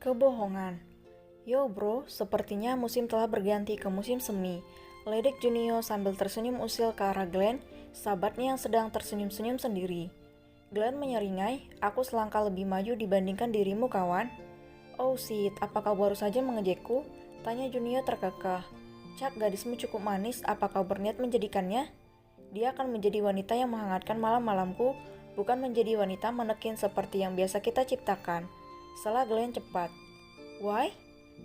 Kebohongan. Yo bro, sepertinya musim telah berganti ke musim semi. Ledek Junio sambil tersenyum usil ke arah Glenn, sahabatnya yang sedang tersenyum-senyum sendiri. Glenn menyeringai, aku selangkah lebih maju dibandingkan dirimu kawan. Oh Sid, apa kau baru saja mengejekku? Tanya Junio terkekeh. Cak, gadismu cukup manis, apa kau berniat menjadikannya? Dia akan menjadi wanita yang menghangatkan malam-malamku, bukan menjadi wanita menekin seperti yang biasa kita ciptakan. Salah Glenn cepat. Why?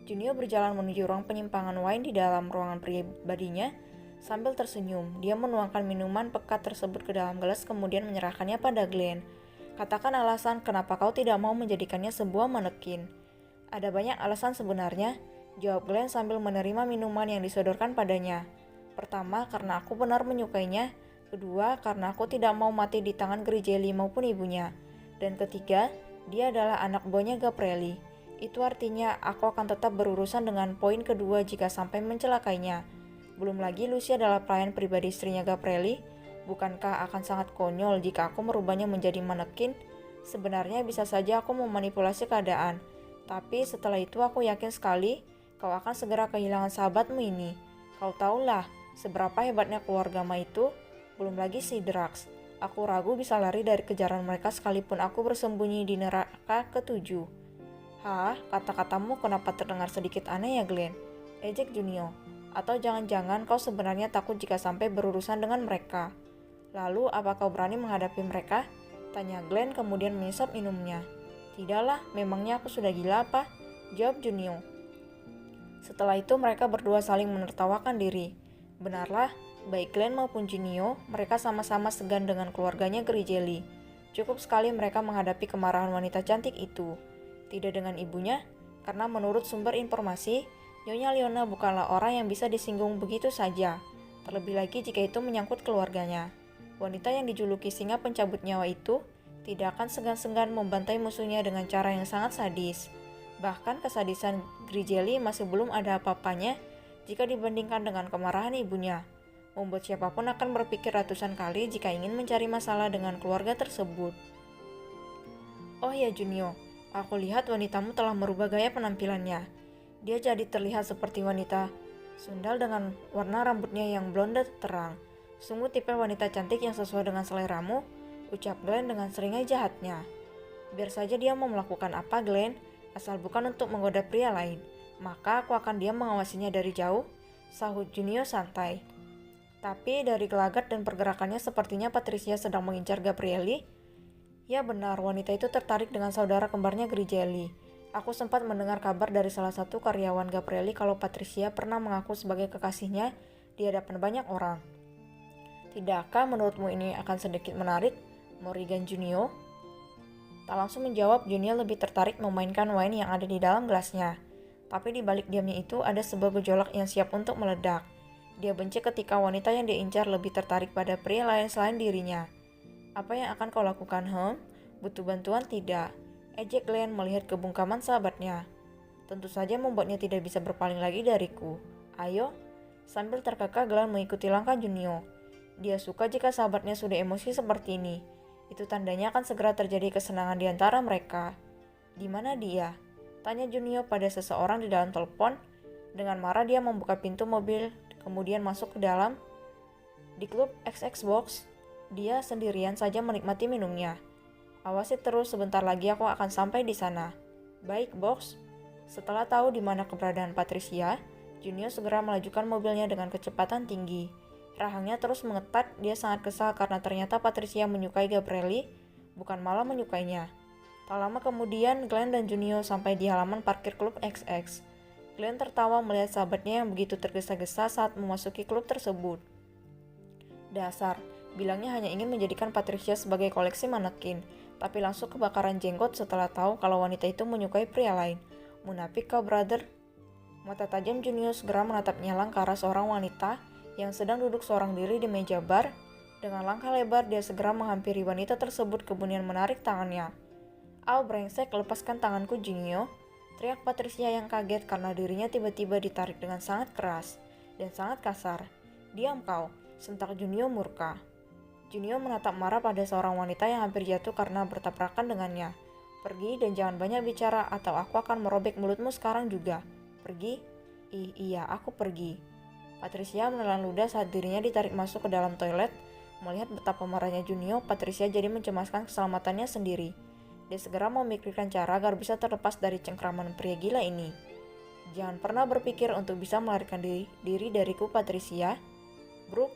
Junio berjalan menuju ruang penyimpangan wine di dalam ruangan pribadinya. Sambil tersenyum, dia menuangkan minuman pekat tersebut ke dalam gelas kemudian menyerahkannya pada Glenn. Katakan alasan kenapa kau tidak mau menjadikannya sebuah manekin. Ada banyak alasan sebenarnya, jawab Glenn sambil menerima minuman yang disodorkan padanya. Pertama, karena aku benar menyukainya. Kedua, karena aku tidak mau mati di tangan Grijelli maupun ibunya. Dan ketiga, dia adalah anak buahnya Gaprelli. Itu artinya aku akan tetap berurusan dengan poin kedua jika sampai mencelakainya. Belum lagi Lucy adalah pelayan pribadi istrinya Gaprelli. Bukankah akan sangat konyol jika aku merubahnya menjadi manekin? Sebenarnya bisa saja aku memanipulasi keadaan. Tapi setelah itu aku yakin sekali kau akan segera kehilangan sahabatmu ini. Kau tahulah seberapa hebatnya keluarga Ma itu. Belum lagi si Drax. Aku ragu bisa lari dari kejaran mereka sekalipun aku bersembunyi di neraka ketujuh. Hah, kata-katamu kenapa terdengar sedikit aneh ya Glenn? Ejek Junio. Atau jangan-jangan kau sebenarnya takut jika sampai berurusan dengan mereka? Lalu apa kau berani menghadapi mereka? Tanya Glenn kemudian menyesap minumnya. Tidaklah, memangnya aku sudah gila apa? Jawab Junio. Setelah itu mereka berdua saling menertawakan diri. Benarlah, baik Glenn maupun Junio, mereka sama-sama segan dengan keluarganya Grijelli. Cukup sekali mereka menghadapi kemarahan wanita cantik itu. Tidak dengan ibunya, karena menurut sumber informasi, Nyonya Leona bukanlah orang yang bisa disinggung begitu saja. Terlebih lagi jika itu menyangkut keluarganya. Wanita yang dijuluki singa pencabut nyawa itu tidak akan segan-segan membantai musuhnya dengan cara yang sangat sadis. Bahkan kesadisan Grijelli masih belum ada apa-apanya jika dibandingkan dengan kemarahan ibunya. Membuat siapapun akan berpikir ratusan kali jika ingin mencari masalah dengan keluarga tersebut. Oh ya Junio, aku lihat wanitamu telah merubah gaya penampilannya. Dia jadi terlihat seperti wanita sundal dengan warna rambutnya yang blonde terang. Sungguh tipe wanita cantik yang sesuai dengan seleramu, ucap Glenn dengan seringai jahatnya. Biar saja dia mau melakukan apa Glenn, asal bukan untuk menggoda pria lain. Maka aku akan diam mengawasinya dari jauh, sahut Junio santai. Tapi dari gelagat dan pergerakannya sepertinya Patricia sedang mengincar Gabrielli. Ya benar, wanita itu tertarik dengan saudara kembarnya Grijelli. Aku sempat mendengar kabar dari salah satu karyawan Gabrielli kalau Patricia pernah mengaku sebagai kekasihnya di hadapan banyak orang. Tidakkah menurutmu ini akan sedikit menarik, Morrigan Junio? Tak langsung menjawab, Junio lebih tertarik memainkan wine yang ada di dalam gelasnya. Tapi di balik diamnya itu ada sebuah gejolak yang siap untuk meledak. Dia benci ketika wanita yang dia incar lebih tertarik pada pria lain selain dirinya. Apa yang akan kau lakukan, Butuh bantuan tidak? Ejek Glenn melihat kebungkaman sahabatnya. Tentu saja membuatnya tidak bisa berpaling lagi dariku. Ayo. Sambil terkekeh Glenn mengikuti langkah Junio. Dia suka jika sahabatnya sudah emosi seperti ini. Itu tandanya akan segera terjadi kesenangan di antara mereka. Di mana dia? Tanya Junio pada seseorang di dalam telepon. Dengan marah dia membuka pintu mobil, kemudian masuk ke dalam. Di klub XX Box, dia sendirian saja menikmati minumnya. Awasi terus, sebentar lagi aku akan sampai di sana. Baik, Box. Setelah tahu di mana keberadaan Patricia, Junio segera melajukan mobilnya dengan kecepatan tinggi. Rahangnya terus mengetat, dia sangat kesal karena ternyata Patricia menyukai Gabrielli, bukan malah menyukainya. Tak lama kemudian, Glenn dan Junio sampai di halaman parkir klub XX. Glenn tertawa melihat sahabatnya yang begitu tergesa-gesa saat memasuki klub tersebut. Dasar, bilangnya hanya ingin menjadikan Patricia sebagai koleksi manekin, tapi langsung kebakaran jenggot setelah tahu kalau wanita itu menyukai pria lain. Munafik kau, brother. Mata tajam Junio segera menatap nyalang ke arah seorang wanita yang sedang duduk seorang diri di meja bar. Dengan langkah lebar dia segera menghampiri wanita tersebut kemudian menarik tangannya. Au brengsek, lepaskan tanganku Junio. Teriak Patricia yang kaget karena dirinya tiba-tiba ditarik dengan sangat keras dan sangat kasar. Diam kau, sentak Junio murka. Junio menatap marah pada seorang wanita yang hampir jatuh karena bertabrakan dengannya. Pergi dan jangan banyak bicara atau aku akan merobek mulutmu sekarang juga. Pergi? Iya, aku pergi. Patricia menelan ludah saat dirinya ditarik masuk ke dalam toilet. Melihat betapa marahnya Junio, Patricia jadi mencemaskan keselamatannya sendiri. Dia segera memikirkan cara agar bisa terlepas dari cengkraman pria gila ini. Jangan pernah berpikir untuk bisa melarikan diri dariku, Patricia. Brooke,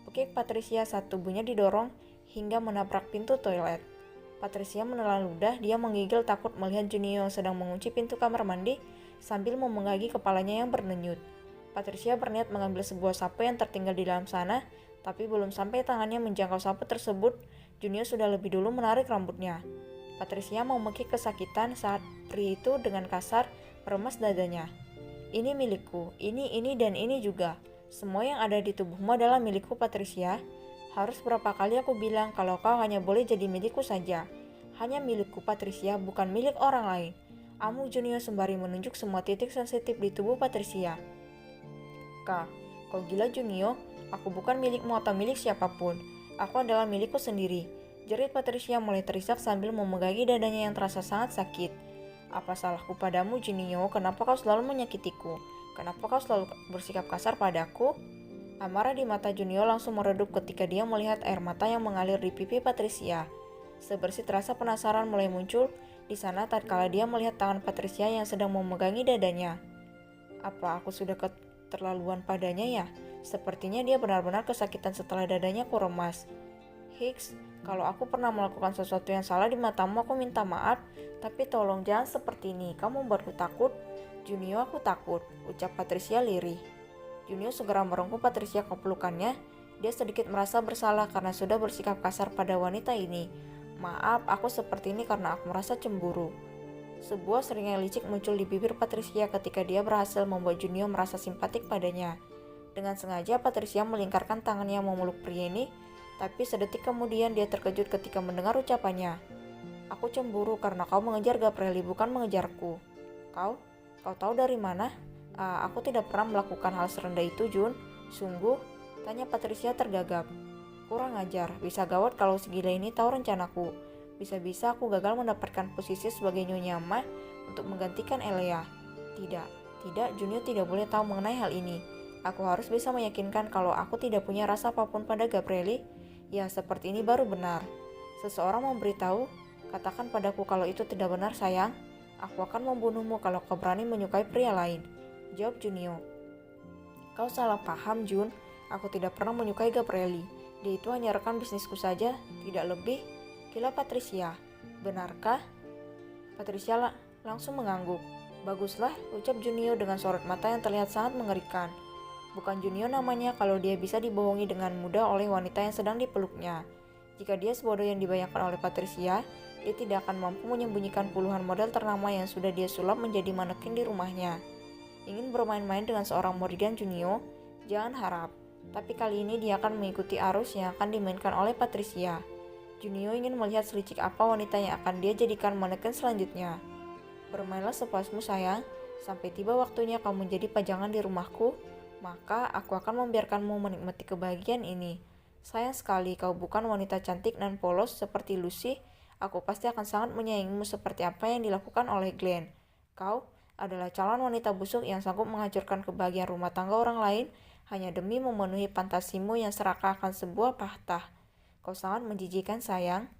pekik Patricia saat tubuhnya didorong hingga menabrak pintu toilet. Patricia menelan ludah, dia menggigil takut melihat Junio sedang mengunci pintu kamar mandi sambil memenggagi kepalanya yang berdenyut. Patricia berniat mengambil sebuah sapu yang tertinggal di dalam sana, tapi belum sampai tangannya menjangkau sapu tersebut, Junio sudah lebih dulu menarik rambutnya. Patricia memekik kesakitan saat pria itu dengan kasar meremas dadanya. Ini milikku, ini dan ini juga. Semua yang ada di tubuhmu adalah milikku, Patricia. Harus berapa kali aku bilang kalau kau hanya boleh jadi milikku saja. Hanya milikku, Patricia, bukan milik orang lain. Amu Junio sembari menunjuk semua titik sensitif di tubuh Patricia. Kau gila, Junio? Aku bukan milikmu atau milik siapapun. Aku adalah milikku sendiri. Jerit Patricia mulai terisak sambil memegangi dadanya yang terasa sangat sakit. Apa salahku padamu, Junio? Kenapa kau selalu menyakitiku? Kenapa kau selalu bersikap kasar padaku? Amarah di mata Junio langsung meredup ketika dia melihat air mata yang mengalir di pipi Patricia. Sebersih rasa penasaran mulai muncul di sana tatkala dia melihat tangan Patricia yang sedang memegangi dadanya. Apa aku sudah keterlaluan padanya ya? Sepertinya dia benar-benar kesakitan setelah dadanya kuremas. Hicks, kalau aku pernah melakukan sesuatu yang salah di matamu, aku minta maaf, tapi tolong jangan seperti ini, kamu membuatku takut. Junio, aku takut, ucap Patricia lirih. Junio segera merengkuh Patricia ke pelukannya. Dia sedikit merasa bersalah karena sudah bersikap kasar pada wanita ini. Maaf, aku seperti ini karena aku merasa cemburu. Sebuah seringai licik muncul di bibir Patricia ketika dia berhasil membuat Junio merasa simpatik padanya. Dengan sengaja Patricia melingkarkan tangannya memeluk pria ini, tapi sedetik kemudian dia terkejut ketika mendengar ucapannya. Aku cemburu karena kau mengejar Gabrieli, bukan mengejarku. Kau tahu dari mana? Aku tidak pernah melakukan hal serendah itu, Jun. Sungguh? Tanya Patricia tergagap. Kurang ajar, bisa gawat kalau segila ini tahu rencanaku. Bisa-bisa aku gagal mendapatkan posisi sebagai Nyonya Ma untuk menggantikan Elea. Tidak, Junio tidak boleh tahu mengenai hal ini. Aku harus bisa meyakinkan kalau aku tidak punya rasa apapun pada Gabrieli. Ya, seperti ini baru benar. Seseorang memberitahu, katakan padaku kalau itu tidak benar, sayang. Aku akan membunuhmu kalau kau berani menyukai pria lain. Jawab Junio. Kau salah paham, Jun. Aku tidak pernah menyukai Gabrieli. Dia itu hanya rekan bisnisku saja, tidak lebih. Gila Patricia. Benarkah? Patricia langsung mengangguk. Baguslah, ucap Junio dengan sorot mata yang terlihat sangat mengerikan. Bukan Junio namanya kalau dia bisa dibohongi dengan mudah oleh wanita yang sedang dipeluknya. Jika dia sebodoh yang dibayangkan oleh Patricia, dia tidak akan mampu menyembunyikan puluhan model ternama yang sudah dia sulap menjadi manekin di rumahnya. Ingin bermain-main dengan seorang Morrigan, Junio? Jangan harap. Tapi kali ini dia akan mengikuti arus yang akan dimainkan oleh Patricia. Junio ingin melihat selicik apa wanita yang akan dia jadikan manekin selanjutnya. Bermainlah sepuasmu, sayang. Sampai tiba waktunya kamu menjadi pajangan di rumahku, maka aku akan membiarkanmu menikmati kebahagiaan ini. Sayang sekali kau bukan wanita cantik dan polos seperti Lucy. Aku pasti akan sangat menyayangimu seperti apa yang dilakukan oleh Glenn. Kau adalah calon wanita busuk yang sanggup menghancurkan kebahagiaan rumah tangga orang lain hanya demi memenuhi fantasimu yang serakah akan sebuah pahtah. Kau sangat menjijikan, sayang.